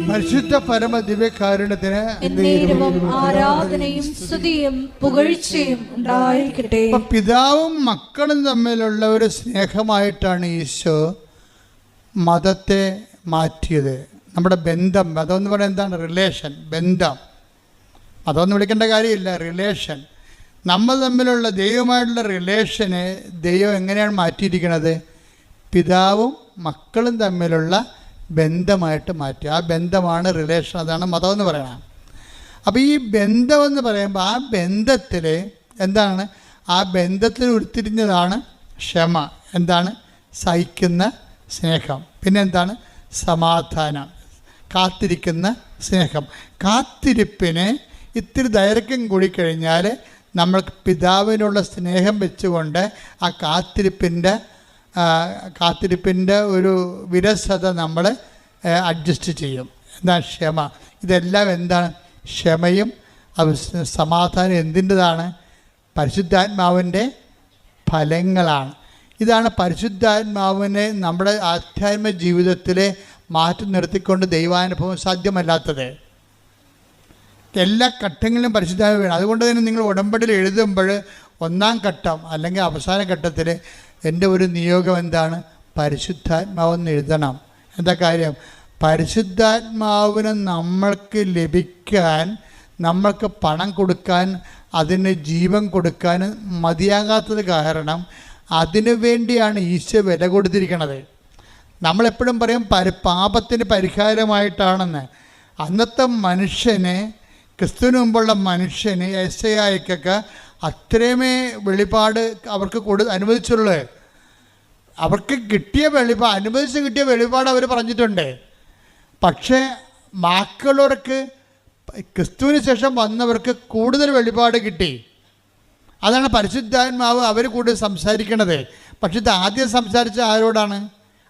പരിശുദ്ധ പരമ ദിവ്യകാരുണ്യത്തിന് ആരാധനയും സ്തുതിയും പുകഴ്ചയും ഉണ്ടായിരിക്കട്ടെ. പിതാവും മക്കളും തമ്മിലുള്ള ഒരു സ്നേഹമായിട്ടാണ് ഈശോ മതത്തെ മാറ്റിയത്. നമ്മുടെ ബന്ധം, മതം എന്ന് പറയുന്നത് എന്താണ്? റിലേഷൻ, ബന്ധം. മതമൊന്നും വിളിക്കേണ്ട കാര്യമില്ല, റിലേഷൻ. നമ്മൾ തമ്മിലുള്ള ദൈവമായിട്ടുള്ള റിലേഷനെ ദൈവം എങ്ങനെയാണ് മാറ്റിയിരിക്കുന്നത്? പിതാവും മക്കളും തമ്മിലുള്ള ബന്ധമായിട്ട് മാറ്റി. ആ ബന്ധമാണ് റിലേഷൻ, അതാണ് മതം എന്ന് പറയുന്നത്. അപ്പോൾ ഈ ബന്ധമെന്ന് പറയുമ്പോൾ ആ ബന്ധത്തിൽ എന്താണ്? ആ ബന്ധത്തിൽ ഉരുത്തിരിഞ്ഞതാണ് ക്ഷമ. എന്താണ്? സഹിക്കുന്ന സ്നേഹം. പിന്നെ എന്താണ്? സമാധാനം, കാത്തിരിക്കുന്ന സ്നേഹം. കാത്തിരിപ്പിന് ഇത്തിരി ദൈർഘ്യം കൂടിക്കഴിഞ്ഞാൽ നമ്മൾക്ക് പിതാവിനുള്ള സ്നേഹം വെച്ചുകൊണ്ട് ആ കാത്തിരിപ്പിൻ്റെ ഒരു വിരസത നമ്മൾ അഡ്ജസ്റ്റ് ചെയ്യും. എന്താണ്? ക്ഷമ. ഇതെല്ലാം എന്താണ്? ക്ഷമയും സമാധാനം എന്തിൻ്റെതാണ്? പരിശുദ്ധാത്മാവിൻ്റെ ഫലങ്ങളാണ്. ഇതാണ് പരിശുദ്ധാത്മാവിനെ നമ്മുടെ ആധ്യാത്മിക ജീവിതത്തിലെ മാറ്റി നിർത്തിക്കൊണ്ട് ദൈവാനുഭവം സാധ്യമല്ലാത്തത്. എല്ലാ ഘട്ടങ്ങളിലും പരിശുദ്ധാത്മാവ് വേണം. അതുകൊണ്ട് തന്നെ നിങ്ങൾ ഉടമ്പടിയിൽ എഴുതുമ്പോൾ ഒന്നാം ഘട്ടം അല്ലെങ്കിൽ അവസാന ഘട്ടത്തിൽ എൻ്റെ ഒരു നിയോഗം എന്താണ്? പരിശുദ്ധാത്മാവെന്ന് എഴുതണം. എന്താ കാര്യം? പരിശുദ്ധാത്മാവിനെ നമ്മൾക്ക് ലഭിക്കാൻ, നമ്മൾക്ക് പണം കൊടുക്കാൻ, അതിന് ജീവൻ കൊടുക്കാൻ മതിയാകാത്തത് കാരണം അതിനു വേണ്ടിയാണ് ഈശോ വില കൊടുത്തിരിക്കുന്നത്. നമ്മളെപ്പോഴും പറയും പാപത്തിന് പരിഹാരമായിട്ടാണെന്ന്. അന്നത്തെ മനുഷ്യന്, ക്രിസ്തുവിന് മുമ്പുള്ള മനുഷ്യന്, യെശയ്യായ്ക്കൊക്കെ അത്രയുമേ വെളിപാട് അവർക്ക് അനുവദിച്ചുള്ളൂ. അവർക്ക് കിട്ടിയ അനുവദിച്ച് കിട്ടിയ വെളിപാട് അവർ പറഞ്ഞിട്ടുണ്ട്. പക്ഷേ ബാക്കിയുള്ളവർക്ക്, ക്രിസ്തുവിന് ശേഷം വന്നവർക്ക് കൂടുതൽ വെളിപാട് കിട്ടി. അതാണ് പരിശുദ്ധാത്മാവ് അവർ കൂടുതൽ സംസാരിക്കണത്. പക്ഷെ ഇത് ആദ്യം സംസാരിച്ച ആരോടാണ്?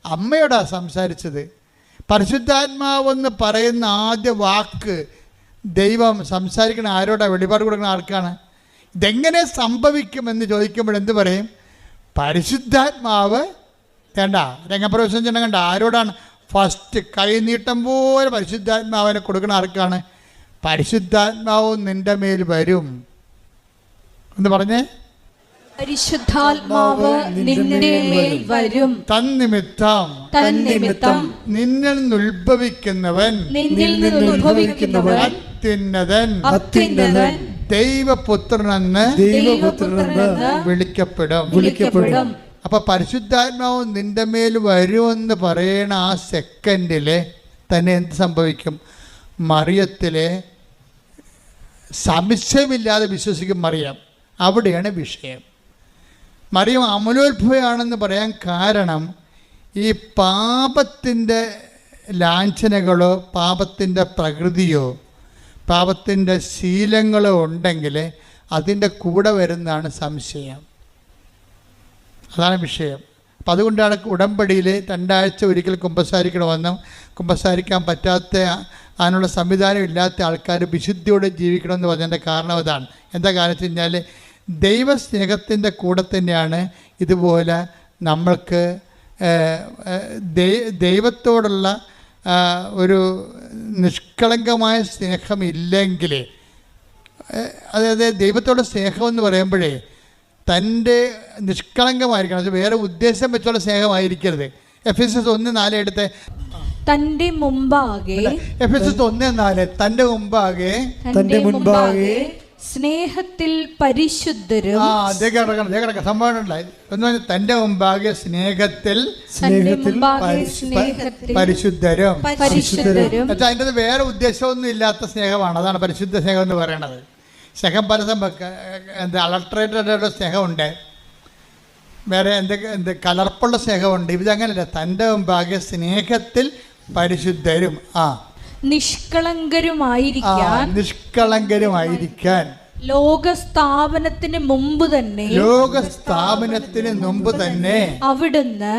അമ്മയോടാണ് സംസാരിച്ചത്. പരിശുദ്ധാത്മാവെന്ന് പറയുന്ന ആദ്യ വാക്ക് ദൈവം സംസാരിക്കണ ആരോടാണ്? വെളിപാട് കൊടുക്കുന്ന ആർക്കാണ്? ഇതെങ്ങനെ സംഭവിക്കുമെന്ന് ചോദിക്കുമ്പോൾ എന്ത് പറയും? പരിശുദ്ധാത്മാവ് വേണ്ട. രംഗപ്രവേശനം ചെന്ന കണ്ട ആരോടാണ്? ഫസ്റ്റ് കൈനീട്ടം പോലെ പരിശുദ്ധാത്മാവിനെ കൊടുക്കുന്ന ആർക്കാണ്? പരിശുദ്ധാത്മാവ് നിൻ്റെ മേൽ വരും എന്ന് പറഞ്ഞേ. പരിശുദ്ധാത്മാവ് നിന്റെ മേൽ വരും. തന്നിമിത്തം നിന്നിൽ നിന്ന് ഉത്ഭവിക്കുന്നവൻ അത്യുന്നതൻ ദൈവപുത്രനെന്ന് വിളിക്കപ്പെടും. അപ്പൊ പരിശുദ്ധാത്മാവ് നിന്റെ മേൽ വരുമെന്ന് പറയണ ആ സെക്കൻഡില് തന്നെ എന്ത് സംഭവിക്കും? മറിയത്തിലെ സംശയമില്ലാതെ വിശ്വസിക്കും മറിയം. അവിടെയാണ് വിഷയം. മറിയം അമലോത്ഭവയാണെന്ന് പറയാൻ കാരണം ഈ പാപത്തിൻ്റെ ലാഞ്ചനകളോ പാപത്തിൻ്റെ പ്രകൃതിയോ പാപത്തിൻ്റെ ശീലങ്ങളോ ഉണ്ടെങ്കിൽ അതിൻ്റെ കൂടെ വരുന്നതാണ് സംശയം. അതാണ് വിഷയം. അപ്പം അതുകൊണ്ടാണ് ഉടമ്പടിയിൽ 2 ആഴ്ച ഒരിക്കൽ കുമ്പസാരിക്കണമെന്നും കുമ്പസാരിക്കാൻ പറ്റാത്ത അതിനുള്ള സംവിധാനം ഇല്ലാത്ത ആൾക്കാർ വിശുദ്ധിയോടെ ജീവിക്കണമെന്ന് പറഞ്ഞതിൻ്റെ കാരണം അതാണ്. എന്താ കാരണം വെച്ച് കഴിഞ്ഞാൽ ദൈവസ്നേഹത്തിൻ്റെ കൂടെ തന്നെയാണ് ഇതുപോലെ നമ്മൾക്ക് ദൈവത്തോടുള്ള ഒരു നിഷ്കളങ്കമായ സ്നേഹമില്ലെങ്കിൽ, അതായത് ദൈവത്തോടുള്ള സ്നേഹമെന്ന് പറയുമ്പോഴേ തൻ്റെ നിഷ്കളങ്കമായിരിക്കണം. അത് വേറെ ഉദ്ദേശം വെച്ചുള്ള സ്നേഹമായിരിക്കരുത്. എഫെസ്യസ് 1:4 എടുത്ത് തന്റെ മുമ്പാകെ, എഫെസ്യസ് 1:4 തന്റെ മുമ്പാകെ സ്നേഹത്തിൽ പരിശുദ്ധരും. സംഭവം തന്റെ മുമ്പാകെ സ്നേഹത്തിൽ പരിശുദ്ധരും. അതിൻ്റെ വേറെ ഉദ്ദേശമൊന്നും ഇല്ലാത്ത സ്നേഹമാണ്. അതാണ് പരിശുദ്ധ സ്നേഹം എന്ന് പറയണത്. സ്നേഹം പല അളട്രേറ്റഡ് സ്നേഹമുണ്ട്, വേറെ കലർപ്പുള്ള സ്നേഹമുണ്ട്. ഇതങ്ങനല്ല. തൻ്റെ മുമ്പാകെ സ്നേഹത്തിൽ പരിശുദ്ധരും നിഷ്കളങ്കരുമായിരിക്കാൻ ലോകസ്ഥാപനത്തിന് മുമ്പ് തന്നെ അവിടുന്ന്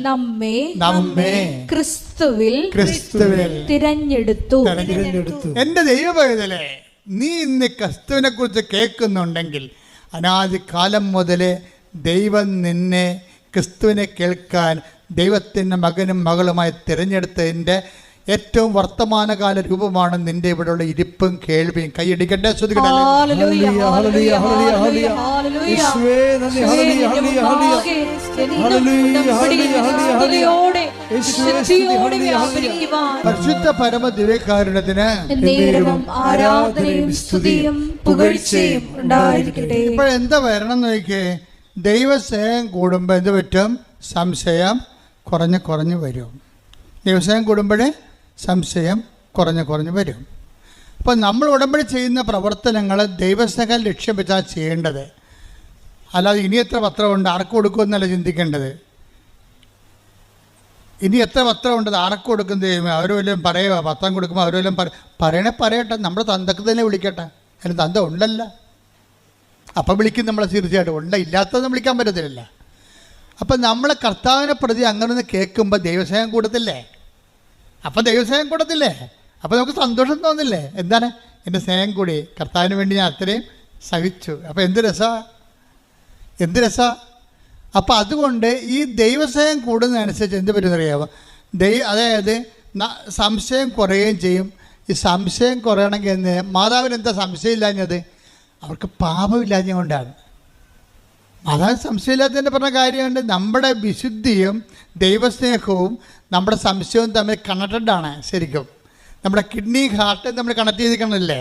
നമ്മെ ക്രിസ്തുവിൽ തിരഞ്ഞെടുത്തു. എന്റെ ദൈവപൈതലേ, നീ ഇന്ന് ക്രിസ്തുവിനെ കുറിച്ച് കേൾക്കുന്നുണ്ടെങ്കിൽ അനാദികാലം മുതലേ ദൈവം നിന്നെ ക്രിസ്തുവിനെ കേൾക്കാൻ ദൈവത്തിൻ്റെ മകനും മകളുമായി തിരഞ്ഞെടുത്തതിൻ്റെ ഏറ്റവും വർത്തമാനകാല രൂപമാണ് നിന്റെ ഇവിടെയുള്ള ഇരിപ്പും കേൾവിയും. കൈയടിക്കട്ടെ, ശ്രുതിക്കട്ടെ. പരിശുദ്ധ പരമ ദിവ്യകാരുണ്യത്തിന് ഇപ്പോഴെന്താ വരണം നോക്കിയേ, ദൈവസ്നേഹം കൂടുമ്പോൾ എന്ത് പറ്റും? സംശയം കുറഞ്ഞു വരും. ദൈവസ്നേഹം കൂടുമ്പോഴേ സംശയം കുറഞ്ഞു വരും. അപ്പോൾ നമ്മൾ ഉടമ്പടി ചെയ്യുന്ന പ്രവർത്തനങ്ങൾ ദൈവസ്നേഹം ലക്ഷ്യം വെച്ചാൽ ചെയ്യേണ്ടത്. അല്ലാതെ ഇനി എത്ര പത്രമുണ്ട് ആർക്ക് കൊടുക്കുമെന്നല്ല ചിന്തിക്കേണ്ടത്. ഇനി എത്ര പത്രമുണ്ട് ആർക്ക് കൊടുക്കും ദൈവമേ, അവർ വല്ലതും പറയുക, പത്രം കൊടുക്കുമ്പോൾ അവർ വല്ലതും പറയട്ടെ, നമ്മുടെ തന്തക്ക് തന്നെ വിളിക്കട്ടെ. അതിന് തന്ത ഉണ്ടല്ല, അപ്പം വിളിക്കും നമ്മളെ. തീർച്ചയായിട്ടും ഇല്ലാത്തതൊന്നും വിളിക്കാൻ പറ്റത്തില്ല. അപ്പം നമ്മളെ കർത്താവിനെ പ്രതി അങ്ങനെ കേൾക്കുമ്പോൾ ദൈവസ്നേഹം കൂടത്തില്ലേ? അപ്പം ദൈവസ്നേഹം കൂടത്തില്ലേ? അപ്പം നമുക്ക് സന്തോഷം തോന്നില്ലേ? എന്താണ് എൻ്റെ സ്നേഹം കൂടി, കർത്താവിന് വേണ്ടി ഞാൻ അത്രയും സഹിച്ചു. അപ്പം എന്ത് രസാ. അപ്പം അതുകൊണ്ട് ഈ ദൈവസ്നേഹം കൂടുന്നതനുസരിച്ച് എന്ത് പറ്റുമെന്നറിയാമോ? അതായത് സംശയം കുറയുകയും ചെയ്യും. ഈ സംശയം കുറയണമെങ്കിൽ എന്ന് മാതാവിന് എന്താ സംശയം ഇല്ലാഞ്ഞത്? അവർക്ക് പാപമില്ലാഞ്ഞ കൊണ്ടാണ്. അതാണ് സംശയമില്ലാത്തതിൻ്റെ പറഞ്ഞ കാര്യമുണ്ട്. നമ്മുടെ വിശുദ്ധിയും ദൈവസ്നേഹവും നമ്മുടെ സംശയവും തമ്മിൽ കണക്റ്റഡാണ്. ശരിക്കും നമ്മുടെ കിഡ്നി ഹാർട്ടും തമ്മിൽ കണക്ട് ചെയ്തിരിക്കണമല്ലേ?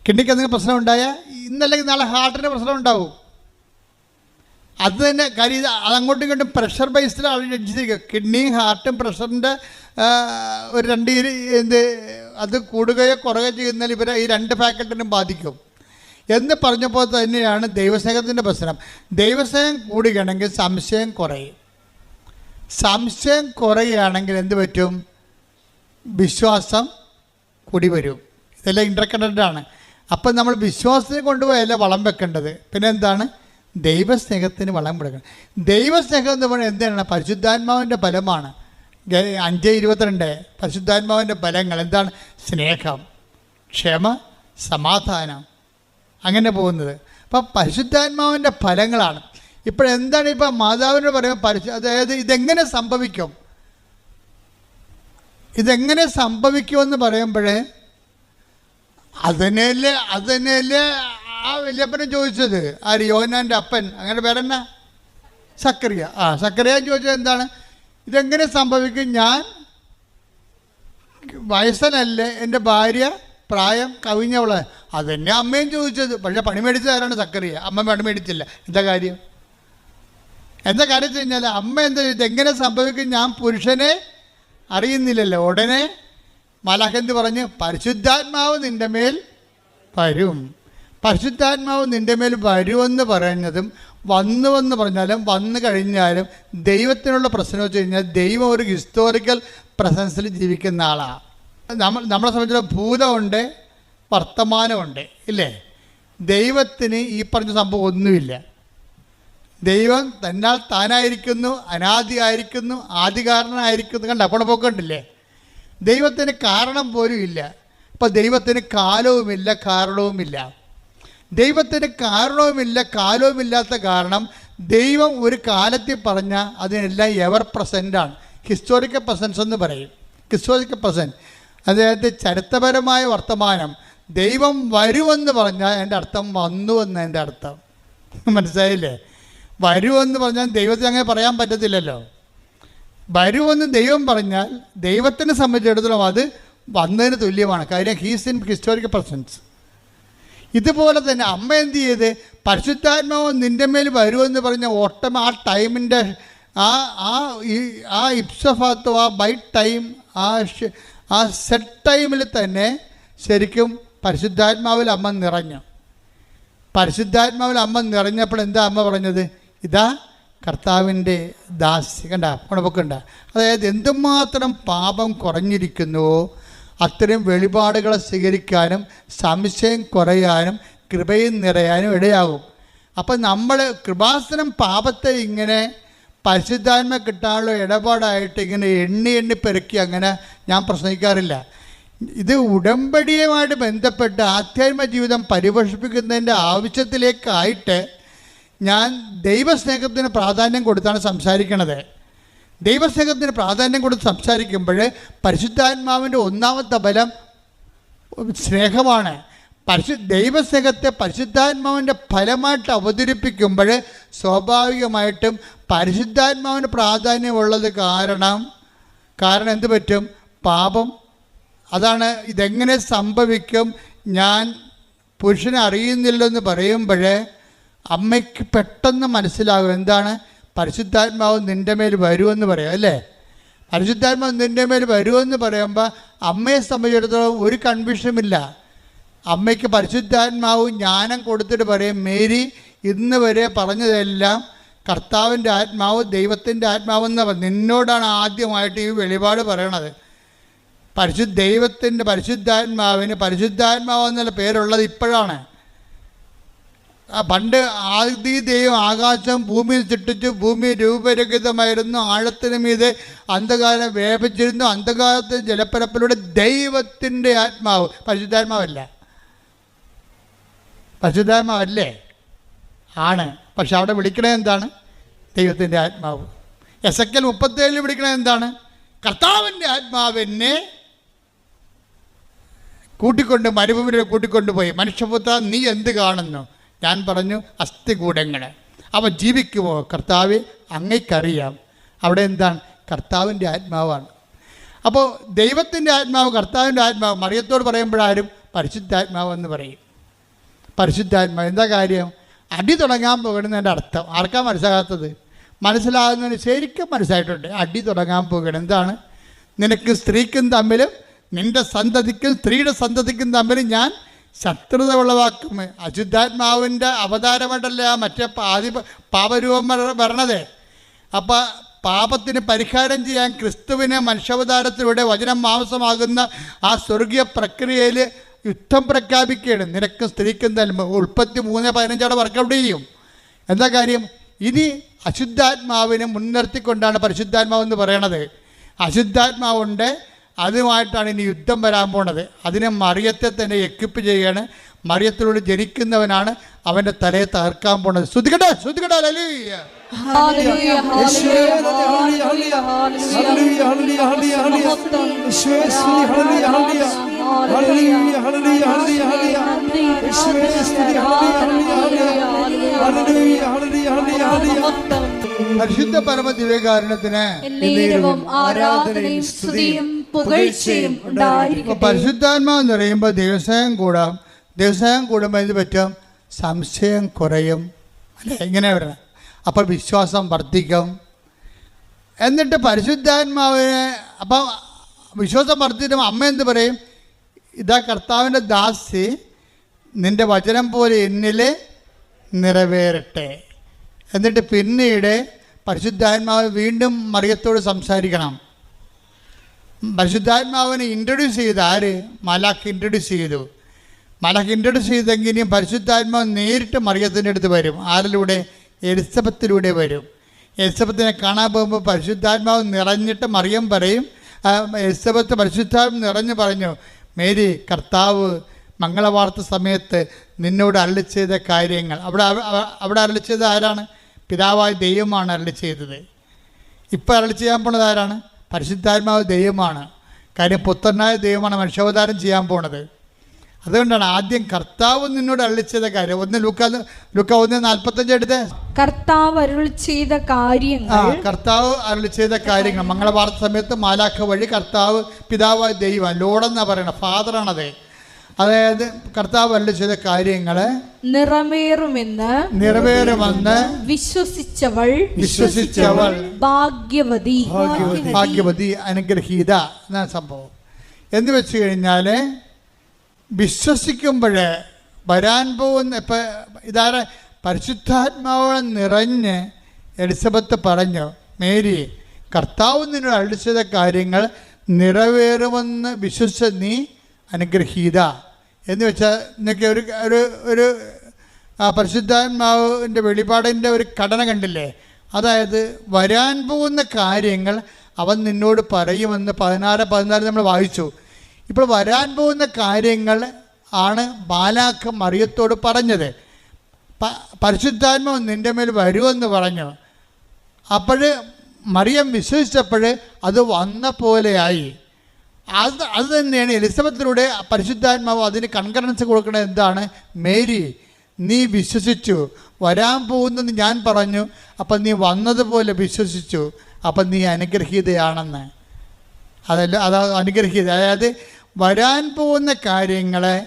കിഡ്നിക്ക് എന്തെങ്കിലും പ്രശ്നം ഉണ്ടായാൽ ഇന്നല്ലെങ്കിൽ നാളെ ഹാർട്ടിന് പ്രശ്നം ഉണ്ടാവും. അത് തന്നെ കാര്യം. അതങ്ങോട്ടും ഇങ്ങോട്ടും പ്രഷർ ബേസ്ഡിലാണ് അടിച്ചിരിക്കുക. കിഡ്നിയും ഹാർട്ടും പ്രഷറിൻ്റെ ഒരു അത് കൂടുകയോ കുറയുകയോ ചെയ്യുന്നതിൽ ഇവരെ ഈ രണ്ട് ഫാക്കൽറ്റിനും ബാധിക്കും എന്ന് പറഞ്ഞപ്പോൾ തന്നെയാണ് ദൈവസ്നേഹത്തിൻ്റെ പ്രശ്നം. ദൈവസ്നേഹം കൂടുകയാണെങ്കിൽ സംശയം കുറയും. സംശയം കുറയുകയാണെങ്കിൽ എന്ത് പറ്റും? വിശ്വാസം കൂടി വരും. ഇതെല്ലാം ഇൻ്റർകണക്റ്റഡാണ്. അപ്പം നമ്മൾ വിശ്വാസത്തിന് കൊണ്ടുപോയല്ല വളം വെക്കേണ്ടത്. പിന്നെ എന്താണ്? ദൈവസ്നേഹത്തിന് വളം കൊടുക്കണം. ദൈവസ്നേഹം എന്ന് പറയുന്നത് എന്താണ്? പരിശുദ്ധാത്മാവിൻ്റെ ഫലമാണ്. 5:22 പരിശുദ്ധാത്മാവിൻ്റെ ഫലങ്ങൾ എന്താണ്? സ്നേഹം, ക്ഷമ, സമാധാനം, അങ്ങനെ പോകുന്നത്. അപ്പം പരിശുദ്ധാത്മാവിൻ്റെ ഫലങ്ങളാണ്. ഇപ്പോഴെന്താണ് ഇപ്പം മാതാവിനോട് പറയുമ്പോൾ അതായത് ഇതെങ്ങനെ സംഭവിക്കുമെന്ന് പറയുമ്പോൾ അതിനല്ലേ ആ വല്യപ്പനും ചോദിച്ചത്. ആര്? യോഹന്നാൻ്റെ അപ്പൻ. അങ്ങനെ പേരെന്നാ? സക്കറിയ. സക്കറിയ ചോദിച്ചത് എന്താണ്? ഇതെങ്ങനെ സംഭവിക്കും? ഞാൻ വയസ്സനല്ലേ, എൻ്റെ ഭാര്യ പ്രായം കവിഞ്ഞവള്. അതെന്നെ അമ്മയും ചോദിച്ചത്. പക്ഷേ പണി മേടിച്ചത് ആരാണ്? സക്കറിയ. അമ്മ പണി മേടിച്ചില്ല. എന്താ കാര്യം വെച്ച് കഴിഞ്ഞാൽ അമ്മ എന്താ ഇതെങ്ങനെ സംഭവിക്കും? ഞാൻ പുരുഷനെ അറിയുന്നില്ലല്ലോ. ഉടനെ മലാഖ് പറഞ്ഞു? പരിശുദ്ധാത്മാവ് നിൻ്റെ മേൽ വരും. പരിശുദ്ധാത്മാവ് നിൻ്റെ മേൽ വരുമെന്ന് പറയുന്നതും വന്നുവെന്ന് പറഞ്ഞാലും വന്നു കഴിഞ്ഞാലും ദൈവത്തിനുള്ള പ്രശ്നം വെച്ച് കഴിഞ്ഞാൽ ദൈവം ഒരു ഹിസ്റ്റോറിക്കൽ പ്രസൻസിൽ ജീവിക്കുന്ന ആളാണ്. നമ്മളെ സംബന്ധിച്ചുള്ള ഭൂതമുണ്ട്, വർത്തമാനമുണ്ട്, ഇല്ലേ? ദൈവത്തിന് ഈ പറഞ്ഞ സംഭവം ഒന്നുമില്ല. ദൈവം തന്നാൽ താനായിരിക്കുന്നു, അനാദിയായിരിക്കുന്നു, ആദികാരണനായിരിക്കുന്നു. കണ്ട അപ്പോൾ പോക്കണ്ടില്ലേ? ദൈവത്തിന് കാരണം പോലും ഇല്ല. ഇപ്പം ദൈവത്തിന് കാലവുമില്ല, കാരണവുമില്ല. ദൈവത്തിന് കാരണവുമില്ല, കാലവുമില്ലാത്ത കാരണം ദൈവം ഒരു കാലത്തിൽ പറഞ്ഞാൽ അതിനെല്ലാം എവർ പ്രസൻ്റാണ്. ഹിസ്റ്റോറിക്കൽ പ്രസൻസ് എന്ന് പറയും. ഹിസ്റ്റോറിക്കൽ പ്രസൻറ്റ് അതായത് ചരിത്രപരമായ വർത്തമാനം. ദൈവം വരുമെന്ന് പറഞ്ഞാൽ എൻ്റെ അർത്ഥം വന്നുവെന്ന് എൻ്റെ അർത്ഥം. മനസ്സിലായില്ലേ? വരുമെന്ന് പറഞ്ഞാൽ ദൈവത്തിന് അങ്ങനെ പറയാൻ പറ്റത്തില്ലല്ലോ. വരുമെന്ന് ദൈവം പറഞ്ഞാൽ ദൈവത്തിനെ സംബന്ധിച്ചിടത്തോളം അത് വന്നതിന് തുല്യമാണ്. കാര്യം ഹീസ് ഇൻ ഹിസ്റ്റോറിക്കൽ പ്രസൻസ്. ഇതുപോലെ തന്നെ അമ്മ എന്ത് ചെയ്ത്? പരിശുദ്ധാത്മാവ് നിൻ്റെ മേൽ വരുമെന്ന് പറഞ്ഞ ഓട്ടം ആ ടൈമിൻ്റെ ആ ഇപ്സഫാത്തോ ആ ബൈ ടൈം ആ സെറ്റ് ടൈമിൽ തന്നെ ശരിക്കും പരിശുദ്ധാത്മാവിൽ അമ്മ നിറഞ്ഞു. പരിശുദ്ധാത്മാവിൽ അമ്മ നിറഞ്ഞപ്പോൾ എന്താ അമ്മ പറഞ്ഞത്? ഇതാ കർത്താവിൻ്റെ ദാസി. കണ്ട ഉണപ്പൊക്കണ്ട. അതായത് എന്തുമാത്രം പാപം കുറഞ്ഞിരിക്കുന്നുവോ അത്രയും വെളിപാടുകളെ സ്വീകരിക്കാനും സംശയം കുറയാനും കൃപയും നിറയാനും ഇടയാകും. അപ്പം നമ്മൾ കൃപാസനം പാപത്തെ ഇങ്ങനെ പരിശുദ്ധാത്മ കിട്ടാനുള്ള ഇടപാടായിട്ട് ഇങ്ങനെ എണ്ണി പെരുക്കി അങ്ങനെ ഞാൻ പ്രസംഗിക്കാറില്ല. ഇത് ഉടമ്പടിയുമായിട്ട് ബന്ധപ്പെട്ട് ആധ്യാത്മിക ജീവിതം പരിപോഷിപ്പിക്കുന്നതിൻ്റെ ആവശ്യത്തിലേക്കായിട്ട് ഞാൻ ദൈവസ്നേഹത്തിന് പ്രാധാന്യം കൊടുത്താണ് സംസാരിക്കണത്. ദൈവസ്നേഹത്തിന് പ്രാധാന്യം കൊടുത്ത് സംസാരിക്കുമ്പോൾ പരിശുദ്ധാത്മാവിൻ്റെ ഒന്നാമത്തെ ബലം സ്നേഹമാണ്. ദൈവസ്നേഹത്തെ പരിശുദ്ധാത്മാവിൻ്റെ ഫലമായിട്ട് അവതരിപ്പിക്കുമ്പോൾ സ്വാഭാവികമായിട്ടും പരിശുദ്ധാത്മാവിന് പ്രാധാന്യമുള്ളത് കാരണം എന്ത് പറ്റും? പാപം. അതാണ് ഇതെങ്ങനെ സംഭവിക്കും. ഞാൻ പുരുഷനെ അറിയുന്നില്ലെന്ന് പറയുമ്പോൾ അമ്മയ്ക്ക് പെട്ടെന്ന് മനസ്സിലാകും എന്താണ് പരിശുദ്ധാത്മാവ് നിൻ്റെ മേൽ വരുമെന്ന് പറയാം അല്ലേ. പരിശുദ്ധാത്മാവ് നിൻ്റെ മേൽ വരുമെന്ന് പറയുമ്പോൾ അമ്മയെ സംബന്ധിച്ചിടത്തോളം ഒരു കൺഫ്യൂഷനുമില്ല. അമ്മയ്ക്ക് പരിശുദ്ധാത്മാവ് ജ്ഞാനം കൊടുത്തിട്ട് പറയും, മേരി ഇന്ന് വരെ പറഞ്ഞതെല്ലാം കർത്താവിൻ്റെ ആത്മാവ് ദൈവത്തിൻ്റെ ആത്മാവെന്ന് നിന്നോടാണ് ആദ്യമായിട്ട് ഈ വെളിപാട് പറയണത്. ദൈവത്തിൻ്റെ പരിശുദ്ധാത്മാവിന് പരിശുദ്ധാത്മാവെന്നുള്ള പേരുള്ളത് ഇപ്പോഴാണ്. പണ്ട് ആദി ദൈവം ആകാശം ഭൂമിയിൽ സൃഷ്ടിച്ചു, ഭൂമി രൂപരഹിതമായിരുന്നു, ആഴത്തിന് മീതെ അന്ധകാരം വ്യാപിച്ചിരുന്നു, അന്ധകാരത്തിന് ജലപ്പരപ്പിലൂടെ ദൈവത്തിൻ്റെ ആത്മാവ്. പരിശുദ്ധാത്മാവല്ലേ? ആണ്. പക്ഷെ അവിടെ വിളിക്കണത് എന്താണ്? ദൈവത്തിൻ്റെ ആത്മാവ്. എസെക്കിയേൽ 37 വിളിക്കണത് എന്താണ്? കർത്താവിൻ്റെ ആത്മാവിനെ മരുഭൂമിയിൽ കൂട്ടിക്കൊണ്ടുപോയി, മനുഷ്യപുത്ര നീ എന്ത് കാണുന്നു? ഞാൻ പറഞ്ഞു, അസ്ഥികൂടങ്ങൾ. അവ ജീവിക്കുമോ? കർത്താവ് അങ്ങയ്ക്കറിയാം. അവിടെ എന്താണ്? കർത്താവിൻ്റെ ആത്മാവാണ്. അപ്പോൾ ദൈവത്തിൻ്റെ ആത്മാവ്, കർത്താവിൻ്റെ ആത്മാവ്. മറിയത്തോട് പറയുമ്പോഴാരും പരിശുദ്ധാത്മാവെന്ന് പറയും. പരിശുദ്ധാത്മാവ് എന്താ കാര്യം? അടി തുടങ്ങാൻ പോകണമെന്നതിൻ്റെ അർത്ഥം ആർക്കാ മനസ്സിലാകാത്തത്? മനസ്സിലാകുന്നതിന് ശരിക്കും മനസ്സിലായിട്ടുണ്ട്. അടി തുടങ്ങാൻ പോകണം. എന്താണ്? നിനക്ക് സ്ത്രീക്കും തമ്മിലും നിൻ്റെ സന്തതിക്കും സ്ത്രീയുടെ സന്തതിക്കും തമ്മിലും ഞാൻ ശത്രുത ഉളവാക്കും. അശുദ്ധാത്മാവിൻ്റെ അവതാരമായിട്ടല്ല മറ്റേ പാപരൂപം വരണത്. അപ്പം പാപത്തിന് പരിഹാരം ചെയ്യാൻ ക്രിസ്തുവിനെ മനുഷ്യാവതാരത്തിലൂടെ വചനം മാംസമാകുന്ന ആ സ്വർഗീയ പ്രക്രിയയിൽ യുദ്ധം പ്രഖ്യാപിക്കുകയാണ്. നിനക്കും സ്ത്രീക്കും തന്നെ. ഉൽപ്പത്തി 3:15 വർക്കൗട്ട് ചെയ്യും. എന്താ കാര്യം? ഇനി അശുദ്ധാത്മാവിനെ മുൻനിർത്തിക്കൊണ്ടാണ് പരിശുദ്ധാത്മാവെന്ന് പറയണത്. അശുദ്ധാത്മാവുണ്ട്, അതുമായിട്ടാണ് ഇനി യുദ്ധം വരാൻ പോണത്. അതിനെ മറിയത്തെ തന്നെ എക്വിപ്പ് ചെയ്യുകയാണ്. മറിയത്തിലൂടെ ജനിക്കുന്നവനാണ് അവൻ്റെ തലയെ തകർക്കാൻ പോണത്. ശ്രുതികട്ടെ ഹല്ലേലൂയ. പരിശുദ്ധ പരമ ദിവ്യകാരുണ്യത്തിന് ആരാധനയും സ്തുതിയും പുകഴ്ചയും ഉണ്ടായിരിക്കട്ടെ. പരിശുദ്ധാത്മാവ് എന്ന് പറയുമ്പോൾ ദിവസം കൂടുമ്പോൾ ഇത് പറ്റും, സംശയം കുറയും അല്ലേ? ഇങ്ങനെ വരണം. അപ്പോൾ വിശ്വാസം വർദ്ധിക്കും. എന്നിട്ട് പരിശുദ്ധാത്മാവിനെ അപ്പം വിശ്വാസം വർദ്ധിക്കുമ്പോൾ അമ്മ എന്ത് പറയും? ഇതാ കർത്താവിൻ്റെ ദാസി, നിൻ്റെ വചനം പോലെ എന്നിൽ നിറവേറട്ടെ. എന്നിട്ട് പിന്നീട് പരിശുദ്ധാത്മാവ് വീണ്ടും മറിയത്തോട് സംസാരിക്കണം. പരിശുദ്ധാത്മാവിനെ ഇൻട്രൊഡ്യൂസ് ചെയ്ത് ആര്? മാലാഖ് ഇൻട്രൊഡ്യൂസ് ചെയ്തു. മാലാഖ് ഇൻട്രൊഡ്യൂസ് ചെയ്തെങ്കിലും പരിശുദ്ധാത്മാവ് നേരിട്ട് മറിയത്തിൻ്റെ അടുത്ത് വരും. ആരിലൂടെ? എലിസബത്തിലൂടെ വരും. എലിസബത്തിനെ കാണാൻ പോകുമ്പോൾ പരിശുദ്ധാത്മാവ് നിറഞ്ഞിട്ട് മറിയം പറയും, എലിസബത്ത് പരിശുദ്ധാത്മാവ് നിറഞ്ഞു പറഞ്ഞു, മേരി കർത്താവ് മംഗളവാർത്ത സമയത്ത് നിന്നോട് അരുളി ചെയ്ത കാര്യങ്ങൾ. അവിടെ അരുളി ചെയ്തത് ആരാണ്? പിതാവായ ദൈവമാണ് അരുളി ചെയ്തത്. ഇപ്പോൾ അരുളി ചെയ്യാൻ പോണത് ആരാണ്? പരിശുദ്ധാത്മാവ് ദൈവമാണ്. കാര്യം പുത്രനായ ദൈവമാണ് മനുഷ്യാവതാരം ചെയ്യാൻ പോണത്. അതുകൊണ്ടാണ് ആദ്യം കർത്താവ് നിന്നോട് അരുളി ചെയ്ത കാര്യം. ലൂക്ക 1:45 എടുത്ത് കർത്താവ് അരുളി ചെയ്ത കാര്യങ്ങൾ മംഗളവാർത്ത സമയത്ത് മാലാഖ വഴി കർത്താവ് പിതാവായ ദൈവം, ലോഡെന്നാ പറയണത്, ഫാദറാണത്. അതായത് കർത്താവ് അരുളി ചെയ്ത കാര്യങ്ങൾ നിറവേറുമെന്ന് വിശ്വസിച്ചവൾ ഭാഗ്യവതി അനുഗ്രഹീത എന്നാണ് സംഭവം. എന്ന് വെച്ച് കഴിഞ്ഞാൽ വിശ്വസിക്കുമ്പോൾ വരാൻ പോകുന്ന ഇപ്പം ഇതാരെ പരിശുദ്ധാത്മാവ് നിറഞ്ഞ് എലിസബത്ത് പറഞ്ഞു, മേരി കർത്താവ് നിന്നോട് അരുളി ചെയ്ത കാര്യങ്ങൾ നിറവേറുമെന്ന് വിശ്വസിച്ച നീ അനുഗ്രഹീത. എന്ന് വെച്ചാൽ ഇന്നൊക്കെ ഒരു പരിശുദ്ധാത്മാവിൻ്റെ വെളിപാടിൻ്റെ ഒരു ഘടന കണ്ടില്ലേ? അതായത് വരാൻ പോകുന്ന കാര്യങ്ങൾ അവൻ നിന്നോട് പറയുമെന്ന് 16 നമ്മൾ വായിച്ചു. ഇപ്പോൾ വരാൻ പോകുന്ന കാര്യങ്ങൾ ആണ് മാലാഖ മറിയത്തോട് പറഞ്ഞത്. പരിശുദ്ധാത്മാവ് നിൻ്റെ മേൽ വരുമെന്ന് പറഞ്ഞു. അപ്പോൾ മറിയം വിശ്വസിച്ചപ്പോൾ അത് വന്ന പോലെയായി. അത് തന്നെയാണ് എലിസബത്തിലൂടെ പരിശുദ്ധാത്മാവ് അതിന് കൺകറൻസ് കൊടുക്കുന്നത്. എന്താണ്? മേരി, നീ വിശ്വസിച്ചു, വരാൻ പോകുന്നത് ഞാൻ പറഞ്ഞു, അപ്പം നീ വന്നതുപോലെ വിശ്വസിച്ചു, അപ്പം നീ അനുഗ്രഹീതയാണെന്ന്. അനുഗ്രഹീത, അതായത് വരാൻ പോകുന്ന കാര്യങ്ങളെ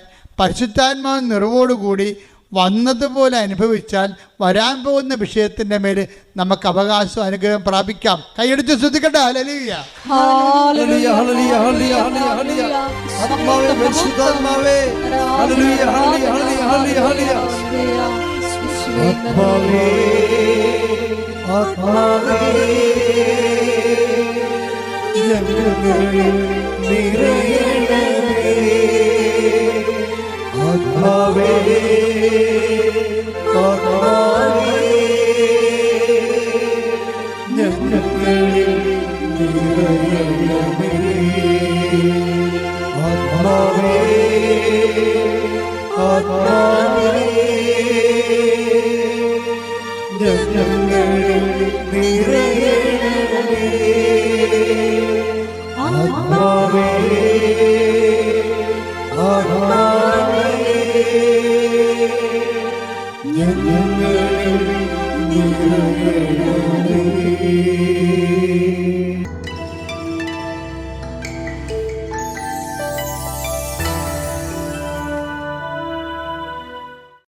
പരിശുദ്ധാത്മാവ് നിറവോടുകൂടി വന്നതുപോലെ അനുഭവിച്ചാൽ വരാൻ പോകുന്ന വിഷയത്തിൻ്റെ മേൽ നമുക്ക് അവകാശം അനുഗ്രഹം പ്രാപിക്കാം. കൈയടിച്ച് ശ്രദ്ധിക്കട്ടെ. Hallelujah, hallelujah, hallelujah, hallelujah, hallelujah. ആത്മാവേ, പരിശുദ്ധാത്മാവേ, ഹല്ലേലൂയ, ഹല്ലേലൂയ, ഹല്ലേലൂയ, ഹല്ലേലൂയ. ആത്മാവേ, ആത്മാവേ, ഞങ്ങളിൽ നിറയണമേ. ആത്മാവേ, ആത്മാവേ, ഞങ്ങളിൽ നിറയണമേ. ആത്മാവേ, ആത്മാവേ, ഞങ്ങളിൽ നിറയണമേ. ആത്മാവേ, ആത്മാവേ, ഞങ്ങളിൽ നിറയണമേ.